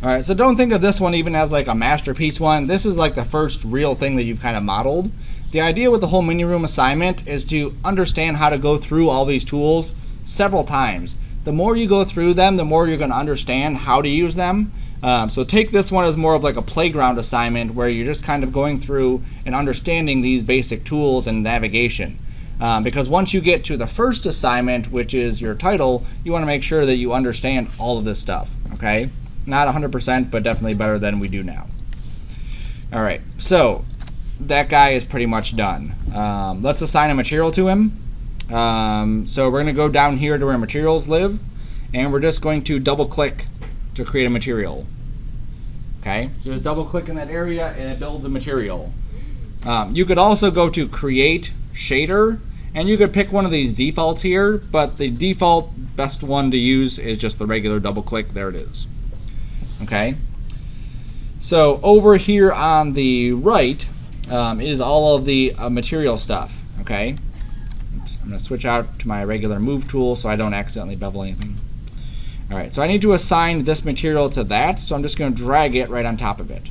Alright, so don't think of this one even as like a masterpiece one. This is like the first real thing that you've kind of modeled. The idea with the whole mini room assignment is to understand how to go through all these tools several times. The more you go through them, the more you're going to understand how to use them. So take this one as more of like a playground assignment where you're just kind of going through and understanding these basic tools and navigation. Because once you get to the first assignment, which is your title, you want to make sure that you understand all of this stuff. Okay? Not 100%, but definitely better than we do now. All right, so that guy is pretty much done. Let's assign a material to him. So we're going to go down here to where materials live, and we're just going to double click to create a material. Okay, so just double click in that area and it builds a material. You could also go to create shader, and you could pick one of these defaults here, but the default best one to use is just the regular double click. There it is. Okay, so over here on the right is all of the material stuff. Okay, oops, I'm going to switch out to my regular move tool so I don't accidentally bevel anything. All right, so I need to assign this material to that, so I'm just going to drag it right on top of it.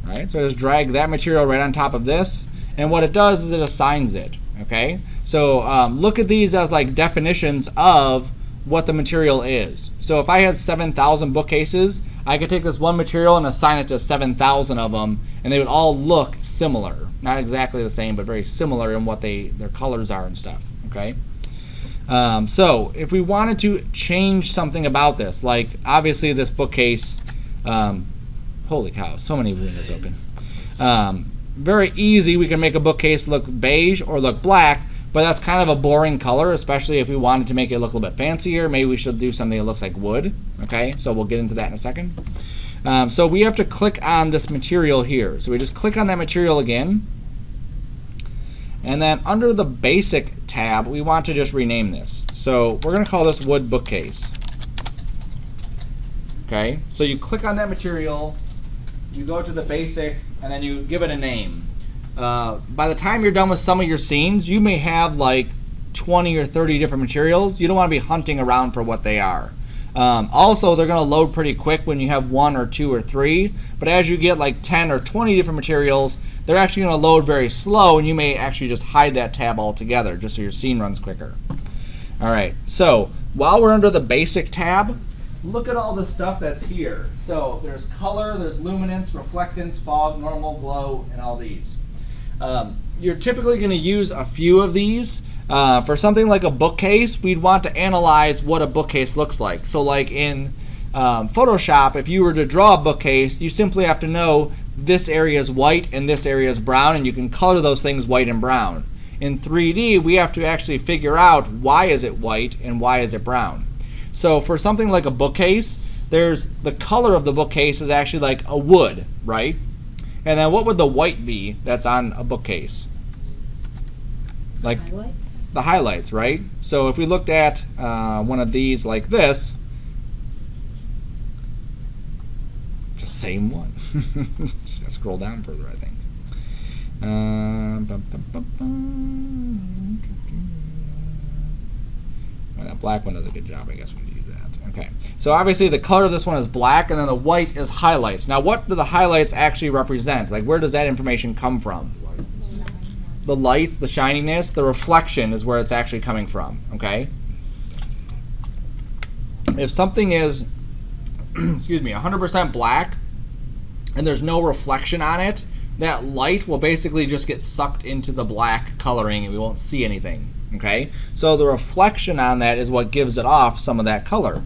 All right, so I just drag that material right on top of this, and what it does is it assigns it. Okay, so look at these as like definitions of what the material is. So if I had 7,000 bookcases, I could take this one material and assign it to 7,000 of them, and they would all look similar. Not exactly the same, but very similar in what their colors are and stuff. Okay. So if we wanted to change something about this, like obviously this bookcase, holy cow, so many windows open. Very easy, we can make a bookcase look beige or look black, but that's kind of a boring color, especially if we wanted to make it look a little bit fancier. Maybe we should do something that looks like wood. Okay, so we'll get into that in a second. So we have to click on this material here. So we just click on that material again. And then under the basic tab, we want to just rename this. So we're going to call this wood bookcase. Okay, so you click on that material, you go to the basic, and then you give it a name. By the time you're done with some of your scenes, you may have like 20 or 30 different materials. You don't want to be hunting around for what they are. Also, they're going to load pretty quick when you have 1 or 2 or 3, but as you get like 10 or 20 different materials, they're actually going to load very slow, and you may actually just hide that tab altogether just so your scene runs quicker. All right, so while we're under the basic tab, look at all the stuff that's here. So there's color, there's luminance, reflectance, fog, normal, glow, and all these. You're typically going to use a few of these. For something like a bookcase, we'd want to analyze what a bookcase looks like. So like in Photoshop, if you were to draw a bookcase, you simply have to know this area is white and this area is brown, and you can color those things white and brown. In 3D, we have to actually figure out why is it white and why is it brown. So for something like a bookcase, there's the color of the bookcase is actually like a wood, right? And then what would the white be that's on a bookcase? Like Highlights? the highlights, right? So if we looked at one of these like this, it's the same one. Just gotta scroll down further, I think. Well, that black one does a good job, I guess, when you use that. Okay, so obviously the color of this one is black, and then the white is highlights. Now, what do the highlights actually represent? Like, where does that information come from? The light, the shininess, the reflection is where it's actually coming from, okay? If something is, excuse me, 100% black, and there's no reflection on it, that light will basically just get sucked into the black coloring and we won't see anything, okay? So the reflection on that is what gives it off some of that color.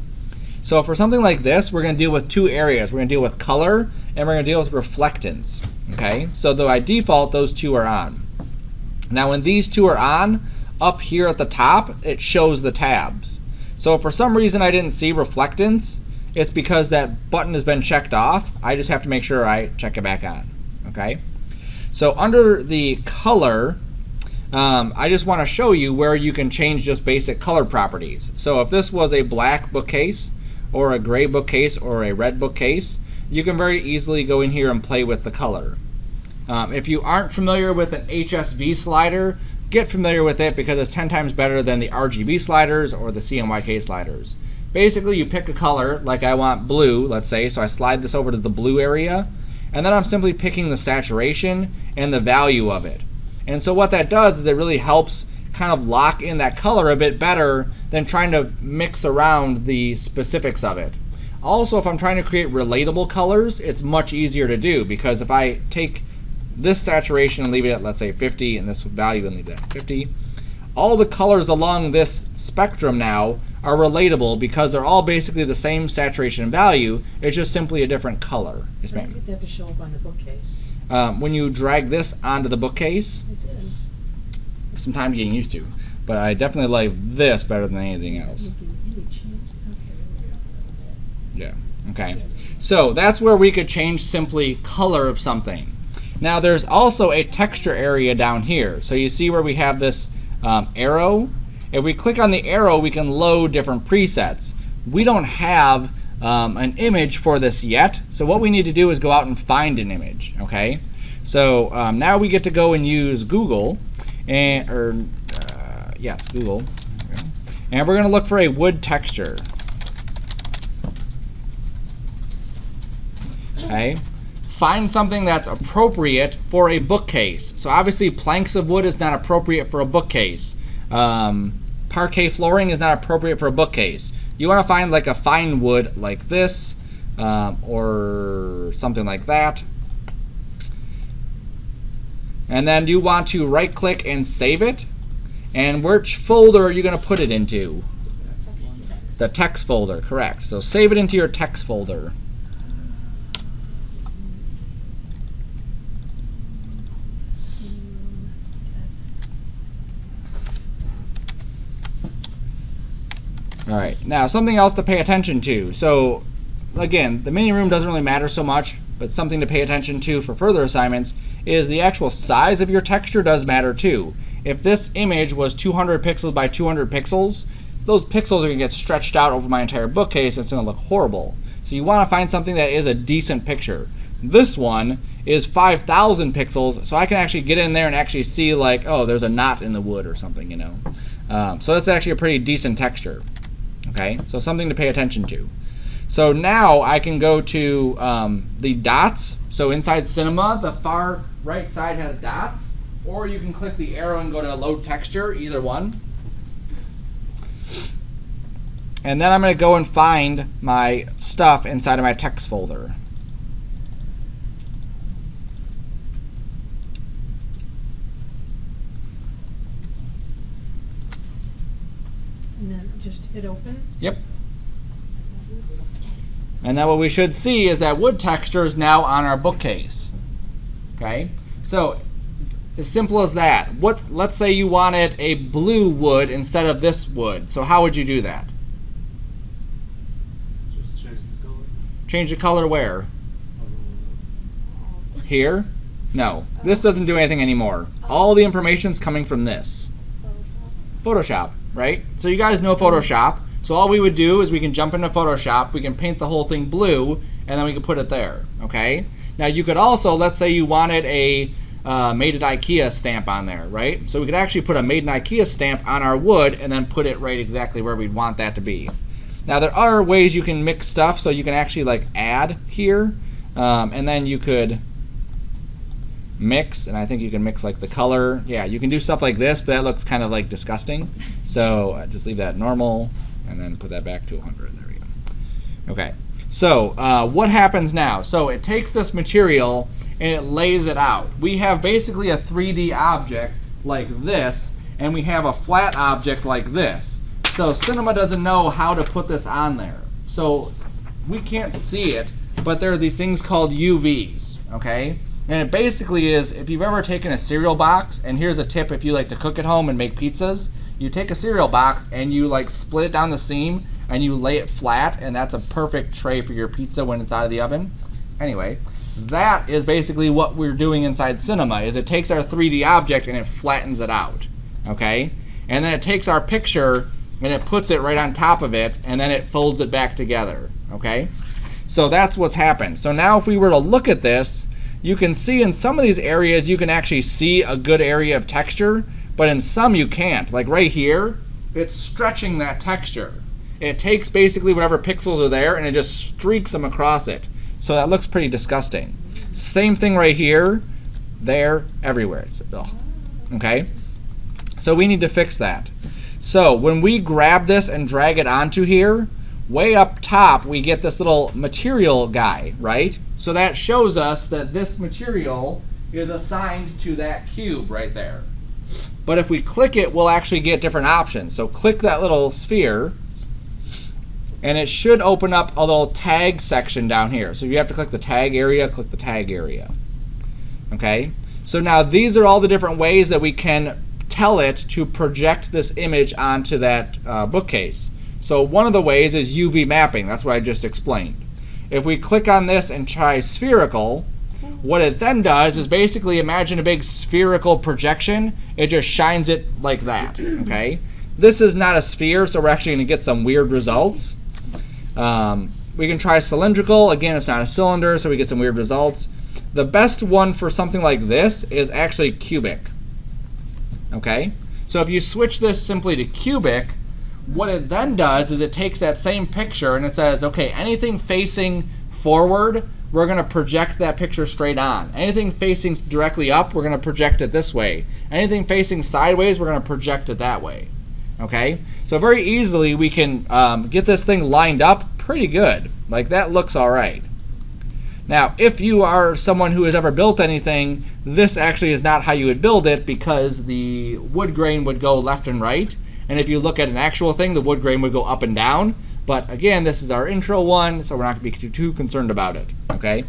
So for something like this, we're going to deal with two areas. We're going to deal with color and we're going to deal with reflectance, okay? So by default, those two are on. Now when these two are on, up here at the top, it shows the tabs. So if for some reason I didn't see reflectance, it's because that button has been checked off. I just have to make sure I check it back on. Okay, so under the color, I just want to show you where you can change just basic color properties. So if this was a black bookcase or a gray bookcase or a red bookcase, you can very easily go in here and play with the color. If you aren't familiar with an HSV slider, get familiar with it because it's 10 times better than the RGB sliders or the CMYK sliders. Basically, you pick a color, like I want blue, let's say, so I slide this over to the blue area, and then I'm simply picking the saturation and the value of it. And so what that does is it really helps kind of lock in that color a bit better than trying to mix around the specifics of it. Also, if I'm trying to create relatable colors, it's much easier to do because if I take this saturation and leave it at, let's say, 50, and this value and leave it at 50, all the colors along this spectrum now are relatable because they're all basically the same saturation value. It's just simply a different color. Yes, I ma'am. get that to show up on the bookcase. When you drag this onto the bookcase, I did. some time getting used to, but I definitely like this better than anything else. Maybe change. Okay, there we go. A little bit. Yeah. Okay. So that's where we could change simply color of something. Now there's also a texture area down here. So you see where we have this arrow. If we click on the arrow, we can load different presets. We don't have an image for this yet, so what we need to do is go out and find an image. Okay, so now we get to go and use Google, and yes, Google, and we're going to look for a wood texture. Okay. Find something that's appropriate for a bookcase. So obviously planks of wood is not appropriate for a bookcase. Parquet flooring is not appropriate for a bookcase. You want to find like a fine wood like this or something like that. And then you want to right click and save it. And which folder are you going to put it into? The text folder, correct. So save it into your text folder. All right, now something else to pay attention to. So again, the mini room doesn't really matter so much, but something to pay attention to for further assignments is the actual size of your texture does matter too. If this image was 200 pixels by 200 pixels, those pixels are going to get stretched out over my entire bookcase and it's going to look horrible. So you want to find something that is a decent picture. This one is 5,000 pixels, so I can actually get in there and actually see like, oh, there's a knot in the wood or something, you know. So that's actually a pretty decent texture. Okay, so something to pay attention to. So now I can go to the dots. So inside Cinema, the far right side has dots, or you can click the arrow and go to load texture, either one. And then I'm going to go and find my stuff inside of my text folder. And then just hit open. Yep. And then what we should see is that wood texture is now on our bookcase. Okay? So as simple as that. Let's say you wanted a blue wood instead of this wood. So how would you do that? Just change the color. Change the color where? Here? No. This doesn't do anything anymore. All the information's coming from this. Photoshop, right? So you guys know Photoshop. So all we would do is we can jump into Photoshop, we can paint the whole thing blue, and then we can put it there, okay? Now you could also, let's say you wanted a made at IKEA stamp on there, right? So we could actually put a made in IKEA stamp on our wood and then put it right exactly where we'd want that to be. Now there are ways you can mix stuff, so you can actually like add here, and then you could mix, and I think you can mix like the color. Yeah, you can do stuff like this, but that looks kind of like disgusting. So just leave that normal and then put that back to 100. There we go. Okay, so what happens now? So it takes this material and it lays it out. We have basically a 3D object like this, and we have a flat object like this. So Cinema doesn't know how to put this on there. So we can't see it, but there are these things called UVs, okay? And it basically is, if you've ever taken a cereal box, and here's a tip if you like to cook at home and make pizzas, you take a cereal box and you like split it down the seam and you lay it flat, and that's a perfect tray for your pizza when it's out of the oven. Anyway, that is basically what we're doing inside Cinema, is it takes our 3D object and it flattens it out, okay? And then it takes our picture and it puts it right on top of it, and then it folds it back together, okay? So that's what's happened. So now if we were to look at this, you can see in some of these areas you can actually see a good area of texture, but in some you can't. Like right here, it's stretching that texture. It takes basically whatever pixels are there and it just streaks them across it. So that looks pretty disgusting. Same thing right here, there, everywhere. Okay? So we need to fix that. So when we grab this and drag it onto here, way up top we get this little material guy, right? So that shows us that this material is assigned to that cube right there. But if we click it, we'll actually get different options. So click that little sphere, and it should open up a little tag section down here. So you have to click the tag area, click the tag area. Okay? So now these are all the different ways that we can tell it to project this image onto that bookcase. So one of the ways is UV mapping. That's what I just explained. If we click on this and try spherical, what it then does is basically imagine a big spherical projection. It just shines it like that, okay? This is not a sphere, so we're actually going to get some weird results. We can try cylindrical. Again, it's not a cylinder, so we get some weird results. The best one for something like this is actually cubic, okay? So if you switch this simply to cubic, what it then does is it takes that same picture and it says, okay, anything facing forward, we're going to project that picture straight on. Anything facing directly up, we're going to project it this way. Anything facing sideways, we're going to project it that way. Okay? So very easily we can get this thing lined up pretty good. Like that looks all right. Now, if you are someone who has ever built anything, this actually is not how you would build it, because the wood grain would go left and right. And if you look at an actual thing, the wood grain would go up and down. But again, this is our intro one, so we're not going to be too concerned about it, okay?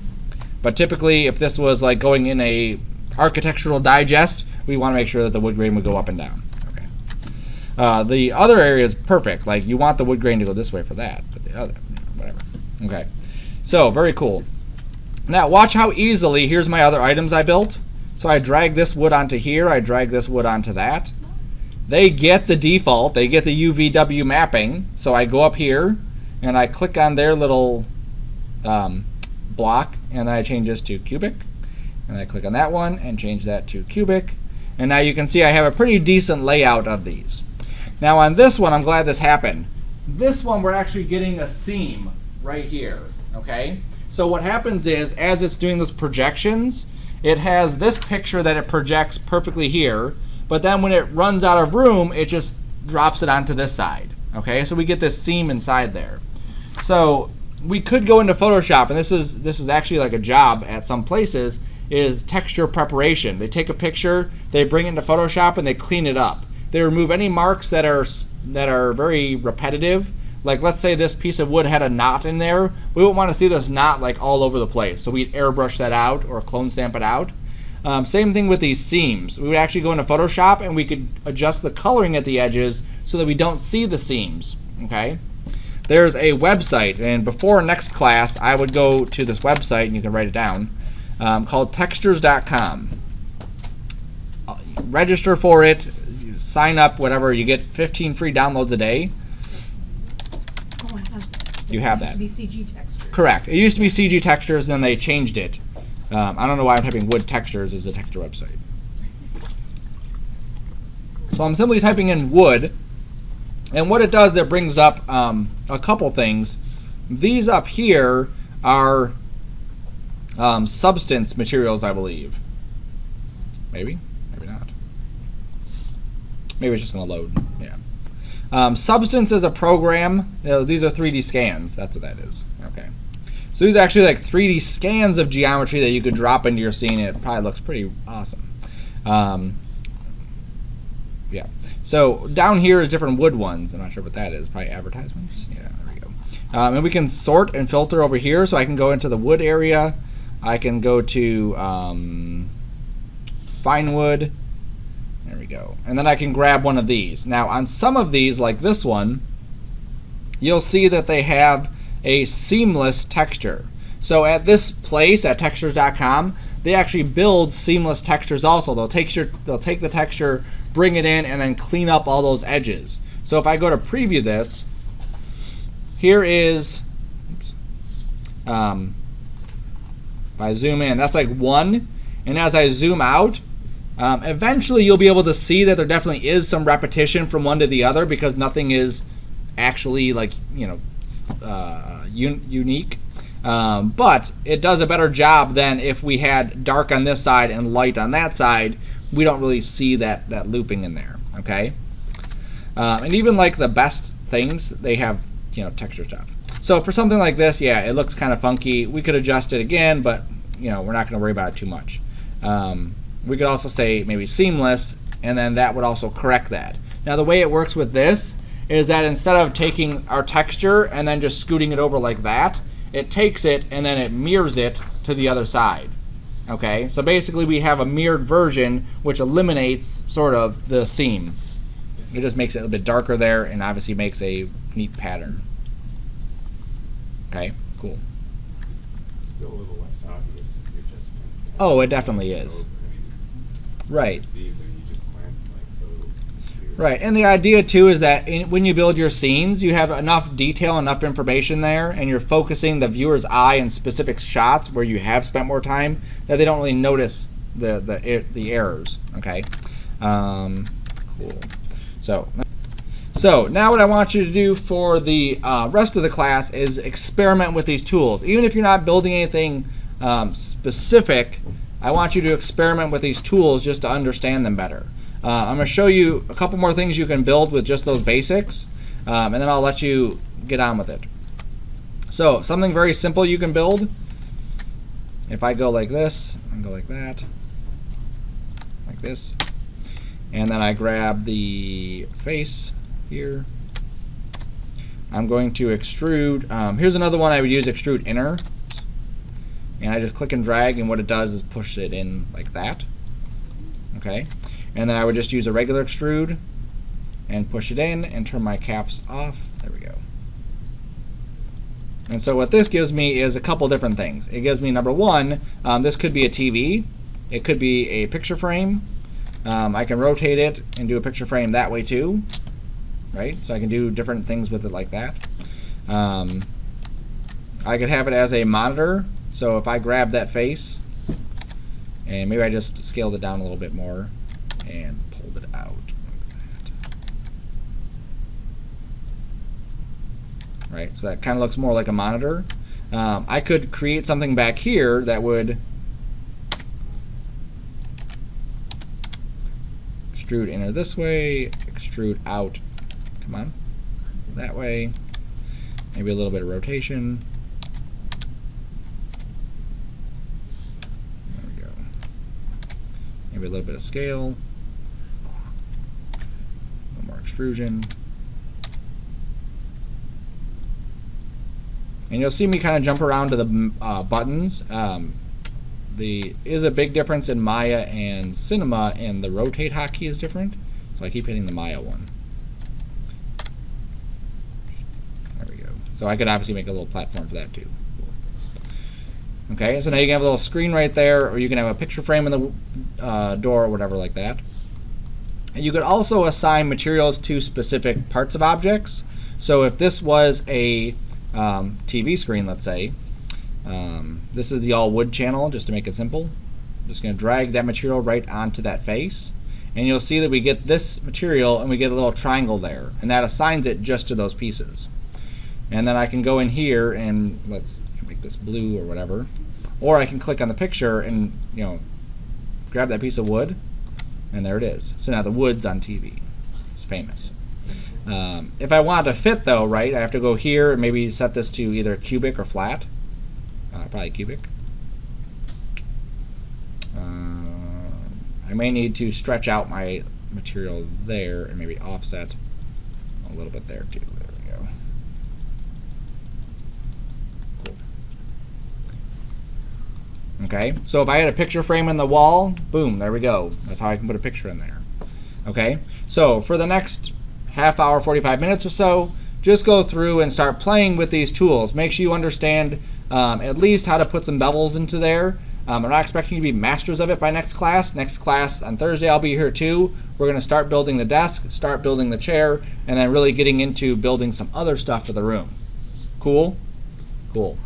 But typically, if this was like going in a architectural digest, we want to make sure that the wood grain would go up and down, okay? The other area is perfect. Like you want the wood grain to go this way for that, but the other, whatever. Okay, so very cool. Now watch how easily, here's my other items I built. So I drag this wood onto here, I drag this wood onto that. They get the default, they get the UVW mapping. So I go up here and I click on their little block and I change this to cubic. And I click on that one and change that to cubic. And now you can see I have a pretty decent layout of these. Now on this one, I'm glad this happened. This one we're actually getting a seam right here, okay? So what happens is, as it's doing those projections, it has this picture that it projects perfectly here. But then when it runs out of room, it just drops it onto this side, Okay, so we get this seam inside there. So we could go into Photoshop, and this is actually like a job at some places, is texture preparation. They take a picture, they bring it into Photoshop, and they clean it up. They remove any marks that are very repetitive. Like, let's say this piece of wood had a knot in there. We wouldn't want to see this knot like all over the place. So we'd airbrush that out or clone stamp it out. Same thing with these seams. We would actually go into Photoshop and we could adjust the coloring at the edges so that we don't see the seams. Okay. There's a website, and before next class, I would go to this website, and you can write it down, called textures.com. Register for it, sign up, whatever. You get 15 free downloads a day. Oh, I have that. You have that. It used to be CG texture. Correct. It used to be CG Textures, and then they changed it. I don't know why I'm typing wood textures as a texture website. So I'm simply typing in wood, and what it does, it brings up a couple things. These up here are substance materials, I believe. Maybe, maybe not. Maybe it's just going to load. Yeah. Substance is a program. These are 3D scans. That's what that is. Okay. So these are actually like 3D scans of geometry that you could drop into your scene, and it probably looks pretty awesome. Yeah. So down here is different wood ones. I'm not sure what that is. Probably advertisements. Yeah, there we go. And we can sort and filter over here. So I can go into the wood area. I can go to fine wood. There we go. And then I can grab one of these. Now on some of these, like this one, you'll see that they have a seamless texture. So at this place, at textures.com, they actually build seamless textures also. They'll take the texture, bring it in, and then clean up all those edges. So if I go to preview this, here is, oops, if I zoom in, that's like 1. And as I zoom out, eventually you'll be able to see that there definitely is some repetition from one to the other, because nothing is actually like, unique. But it does a better job than if we had dark on this side and light on that side. We don't really see that looping in there. Okay. And even like the best things, they have texture stuff. So for something like this, yeah, it looks kind of funky. We could adjust it again, but we're not going to worry about it too much. We could also say maybe seamless, and then that would also correct that. Now the way it works with this is that instead of taking our texture and then just scooting it over like that, it takes it and then it mirrors it to the other side. Okay, so basically we have a mirrored version which eliminates sort of the seam. It just makes it a little bit darker there, and obviously makes a neat pattern. Okay, cool. It's still a little less obvious if you're just Oh, it definitely is. Right. Right, and the idea too is that when you build your scenes, you have enough detail, enough information there, and you're focusing the viewer's eye in specific shots where you have spent more time, that they don't really notice the errors. Okay, cool. So now what I want you to do for the rest of the class is experiment with these tools. Even if you're not building anything specific, I want you to experiment with these tools just to understand them better. I'm going to show you a couple more things you can build with just those basics, and then I'll let you get on with it. So something very simple you can build. If I go like this, and go like that, like this, and then I grab the face here, I'm going to extrude. Here's another one I would use, extrude inner. And I just click and drag, and what it does is push it in like that. Okay. And then I would just use a regular extrude and push it in and turn my caps off. There we go. And so what this gives me is a couple different things. It gives me, number one, this could be a TV. It could be a picture frame. I can rotate it and do a picture frame that way too. Right? So I can do different things with it like that. I could have it as a monitor. So if I grab that face, and maybe I just scaled it down a little bit more and pulled it out like that. Right, so that kind of looks more like a monitor. I could create something back here that would extrude inner this way, extrude out. Come on. that way. Maybe a little bit of rotation. There we go. Maybe a little bit of scale. A little more extrusion. And you'll see me kind of jump around to the buttons. There is a big difference in Maya and Cinema, and the rotate hotkey is different. So I keep hitting the Maya one. There we go. So I could obviously make a little platform for that too. Okay, so now you can have a little screen right there, or you can have a picture frame in the door or whatever like that. And you could also assign materials to specific parts of objects. So if this was a TV screen, let's say, this is the all wood channel, just to make it simple. I'm just going to drag that material right onto that face, and you'll see that we get this material and we get a little triangle there, and that assigns it just to those pieces. And then I can go in here and let's make this blue or whatever, or I can click on the picture and grab that piece of wood, and there it is. So now the wood's on TV. It's famous. If I want to fit though, right, I have to go here and maybe set this to either cubic or flat. Probably cubic. I may need to stretch out my material there and maybe offset a little bit there too. There we go. Cool. Okay, so if I had a picture frame in the wall, boom, there we go. That's how I can put a picture in there. Okay, so for the next half hour, 45 minutes or so, just go through and start playing with these tools. Make sure you understand at least how to put some bevels into there. I'm not expecting you to be masters of it by next class. Next class on Thursday I'll be here too. We're going to start building the desk, start building the chair, and then really getting into building some other stuff for the room. Cool? Cool.